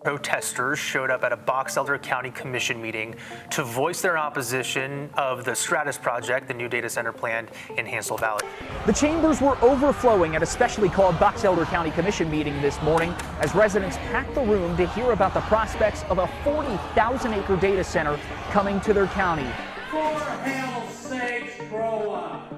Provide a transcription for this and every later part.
Protesters showed up at a Box Elder County Commission meeting to voice their opposition of the Stratus project, the new data center planned in Hansel Valley. The chambers were overflowing at a specially called Box Elder County Commission meeting this morning as residents packed the room to hear about the prospects of a 40,000-acre data center coming to their county. For hell's sakes, grow up!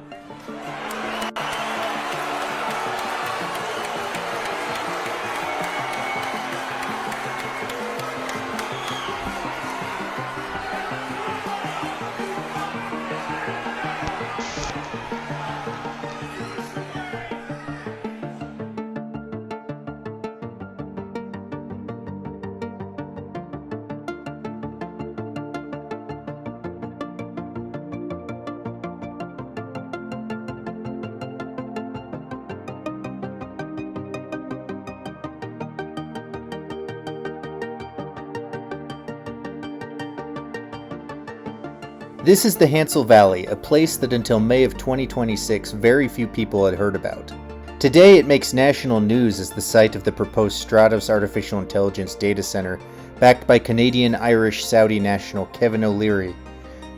This is the Hansel Valley, a place that until May of 2026 very few people had heard about. Today it makes national news as the site of the proposed Stratos Artificial Intelligence Data Center, backed by Canadian, Irish, Saudi national Kevin O'Leary.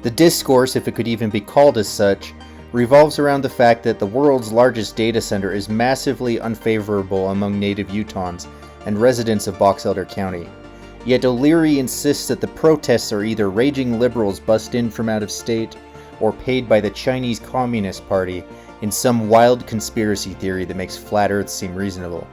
The discourse, if it could even be called as such, revolves around the fact that the world's largest data center is massively unfavorable among native Utahns and residents of Box Elder County. Yet O'Leary insists that the protests are either raging liberals bussed in from out of state or paid by the Chinese Communist Party in some wild conspiracy theory that makes flat Earth seem reasonable.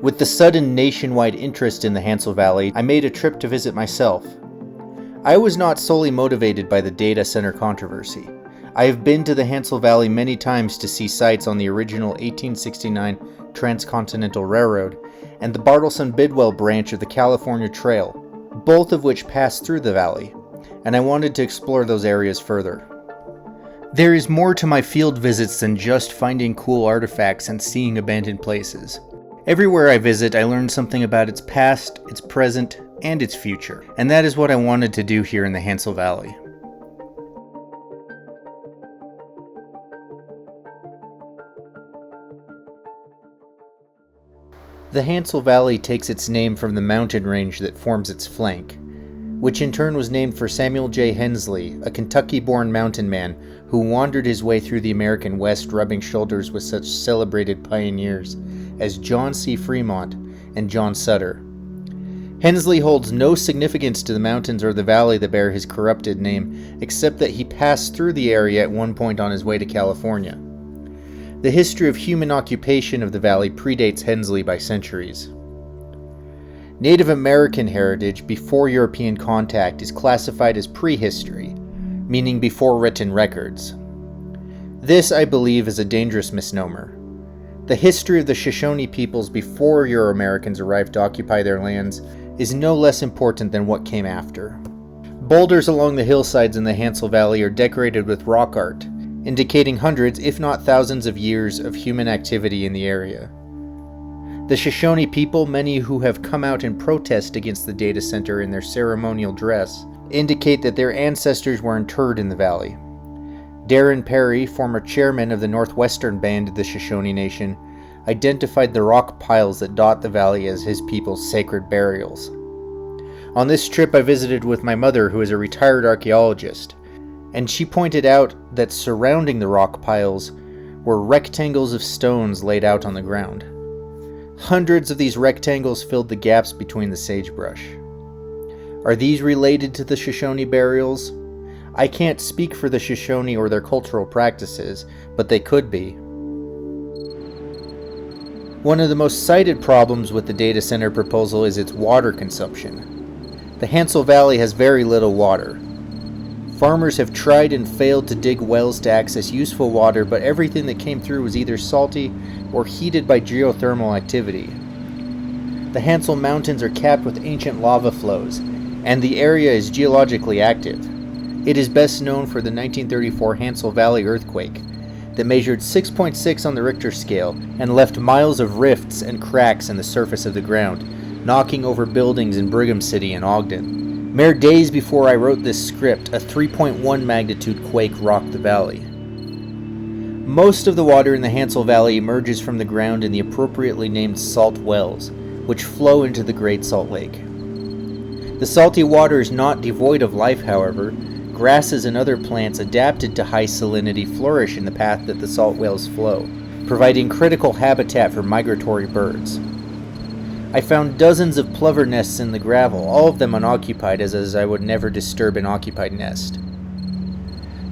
With the sudden nationwide interest in the Hansel Valley, I made a trip to visit myself. I was not solely motivated by the data center controversy. I have been to the Hansel Valley many times to see sites on the original 1869 Transcontinental Railroad and the Bartleson-Bidwell branch of the California Trail, both of which pass through the valley, and I wanted to explore those areas further. There is more to my field visits than just finding cool artifacts and seeing abandoned places. Everywhere I visit, I learn something about its past, its present, and its future, and that is what I wanted to do here in the Hansel Valley. The Hansel Valley takes its name from the mountain range that forms its flank, which in turn was named for Samuel J. Hensley, a Kentucky-born mountain man who wandered his way through the American West rubbing shoulders with such celebrated pioneers as John C. Fremont and John Sutter. Hensley holds no significance to the mountains or the valley that bear his corrupted name, except that he passed through the area at one point on his way to California. The history of human occupation of the valley predates Hensley by centuries. Native American heritage before European contact is classified as prehistory, meaning before written records. This, I believe, is a dangerous misnomer. The history of the Shoshone peoples before Euro-Americans arrived to occupy their lands is no less important than what came after. Boulders along the hillsides in the Hansel Valley are decorated with rock art, indicating hundreds, if not thousands of years of human activity in the area. The Shoshone people, many who have come out in protest against the data center in their ceremonial dress, indicate that their ancestors were interred in the valley. Darren Perry, former chairman of the Northwestern Band of the Shoshone Nation, identified the rock piles that dot the valley as his people's sacred burials. On this trip I visited with my mother, who is a retired archaeologist, and she pointed out that surrounding the rock piles were rectangles of stones laid out on the ground. Hundreds of these rectangles filled the gaps between the sagebrush. Are these related to the Shoshone burials? I can't speak for the Shoshone or their cultural practices, but they could be. One of the most cited problems with the data center proposal is its water consumption. The Hansel Valley has very little water. Farmers have tried and failed to dig wells to access useful water, but everything that came through was either salty or heated by geothermal activity. The Hansel Mountains are capped with ancient lava flows, and the area is geologically active. It is best known for the 1934 Hansel Valley earthquake that measured 6.6 on the Richter scale and left miles of rifts and cracks in the surface of the ground, knocking over buildings in Brigham City and Ogden. Mere days before I wrote this script, a 3.1 magnitude quake rocked the valley. Most of the water in the Hansel Valley emerges from the ground in the appropriately named salt wells, which flow into the Great Salt Lake. The salty water is not devoid of life, however. Grasses and other plants adapted to high salinity flourish in the path that the salt wells flow, providing critical habitat for migratory birds. I found dozens of plover nests in the gravel, all of them unoccupied, as I would never disturb an occupied nest.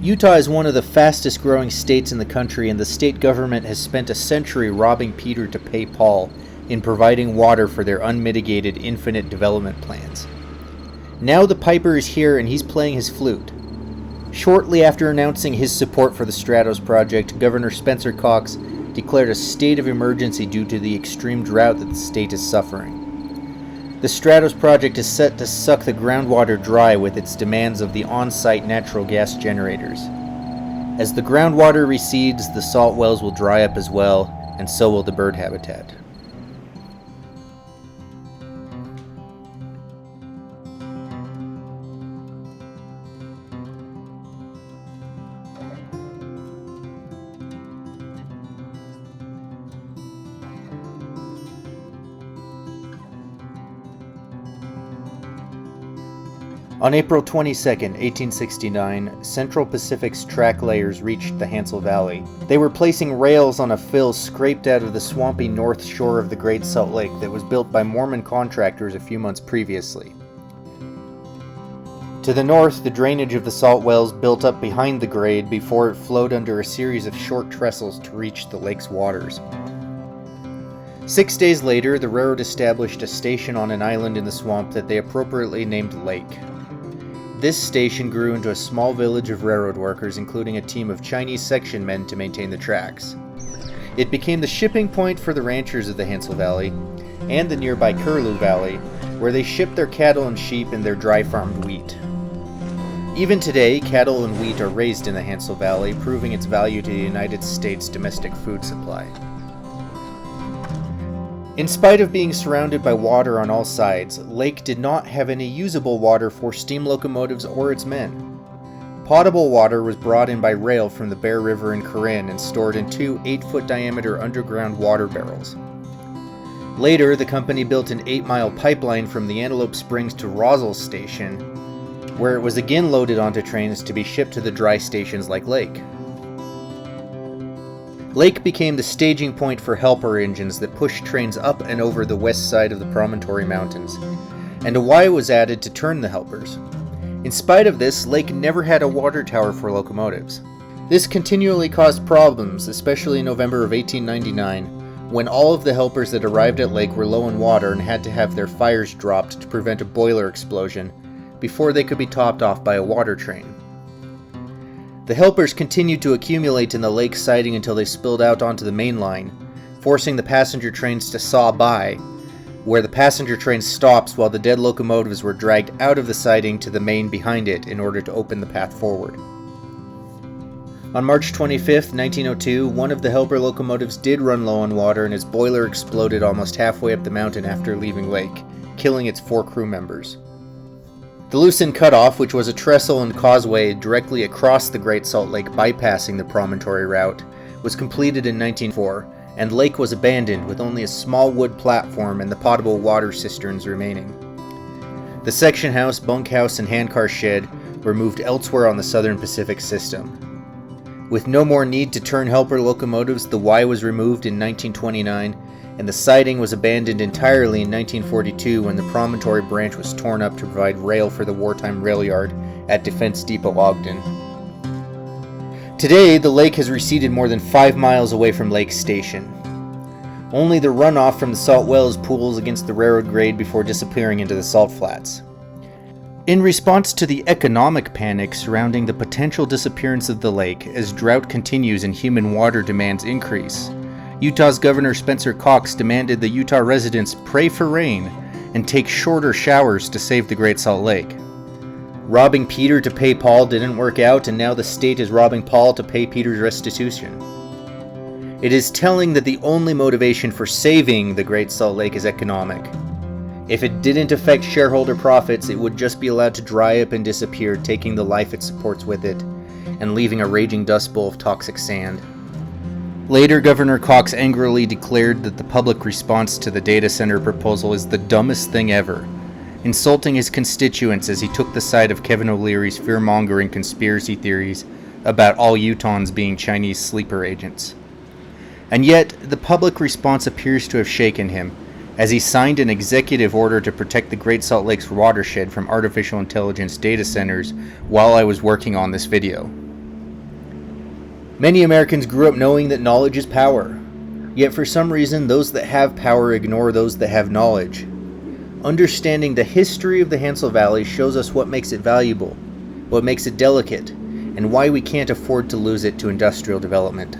Utah is one of the fastest growing states in the country, and the state government has spent a century robbing Peter to pay Paul in providing water for their unmitigated infinite development plans. Now the piper is here and he's playing his flute. Shortly after announcing his support for the Stratos project, Governor Spencer Cox declared a state of emergency due to the extreme drought that the state is suffering. The Stratos project is set to suck the groundwater dry with its demands of the on-site natural gas generators. As the groundwater recedes, the salt wells will dry up as well, and so will the bird habitat. On April 22, 1869, Central Pacific's track layers reached the Hansel Valley. They were placing rails on a fill scraped out of the swampy north shore of the Great Salt Lake that was built by Mormon contractors a few months previously. To the north, the drainage of the salt wells built up behind the grade before it flowed under a series of short trestles to reach the lake's waters. 6 days later, the railroad established a station on an island in the swamp that they appropriately named Lake. This station grew into a small village of railroad workers, including a team of Chinese section men to maintain the tracks. It became the shipping point for the ranchers of the Hansel Valley and the nearby Curlew Valley, where they shipped their cattle and sheep and their dry-farmed wheat. Even today, cattle and wheat are raised in the Hansel Valley, proving its value to the United States domestic food supply. In spite of being surrounded by water on all sides, Lake did not have any usable water for steam locomotives or its men. Potable water was brought in by rail from the Bear River in Corinne and stored in 2 8-foot diameter underground water barrels. Later, the company built an 8-mile pipeline from the Antelope Springs to Roswell Station, where it was again loaded onto trains to be shipped to the dry stations like Lake. Lake became the staging point for helper engines that pushed trains up and over the west side of the Promontory Mountains, and a Y was added to turn the helpers. In spite of this, Lake never had a water tower for locomotives. This continually caused problems, especially in November of 1899, when all of the helpers that arrived at Lake were low on water and had to have their fires dropped to prevent a boiler explosion before they could be topped off by a water train. The helpers continued to accumulate in the lake siding until they spilled out onto the main line, forcing the passenger trains to saw by, where the passenger train stops while the dead locomotives were dragged out of the siding to the main behind it in order to open the path forward. On March 25, 1902, one of the helper locomotives did run low on water and its boiler exploded almost halfway up the mountain after leaving Lake, killing its 4 crew members. The Lucin Cutoff, which was a trestle and causeway directly across the Great Salt Lake bypassing the Promontory route, was completed in 1904, and Lake was abandoned with only a small wood platform and the potable water cisterns remaining. The section house, bunkhouse, and handcar shed were moved elsewhere on the Southern Pacific System. With no more need to turn helper locomotives, the Y was removed in 1929, and the siding was abandoned entirely in 1942 when the Promontory branch was torn up to provide rail for the wartime rail yard at Defense Depot Ogden. Today, the lake has receded more than 5 miles away from Lake Station. Only the runoff from the salt wells pools against the railroad grade before disappearing into the salt flats. In response to the economic panic surrounding the potential disappearance of the lake as drought continues and human water demands increase, Utah's Governor Spencer Cox demanded the Utah residents pray for rain and take shorter showers to save the Great Salt Lake. Robbing Peter to pay Paul didn't work out, and now the state is robbing Paul to pay Peter's restitution. It is telling that the only motivation for saving the Great Salt Lake is economic. If it didn't affect shareholder profits, it would just be allowed to dry up and disappear, taking the life it supports with it, and leaving a raging dust bowl of toxic sand. Later, Governor Cox angrily declared that the public response to the data center proposal is the dumbest thing ever, insulting his constituents as he took the side of Kevin O'Leary's fear-mongering conspiracy theories about all Utahns being Chinese sleeper agents. And yet, the public response appears to have shaken him, as he signed an executive order to protect the Great Salt Lake's watershed from artificial intelligence data centers while I was working on this video. Many Americans grew up knowing that knowledge is power, yet for some reason those that have power ignore those that have knowledge. Understanding the history of the Hansel Valley shows us what makes it valuable, what makes it delicate, and why we can't afford to lose it to industrial development.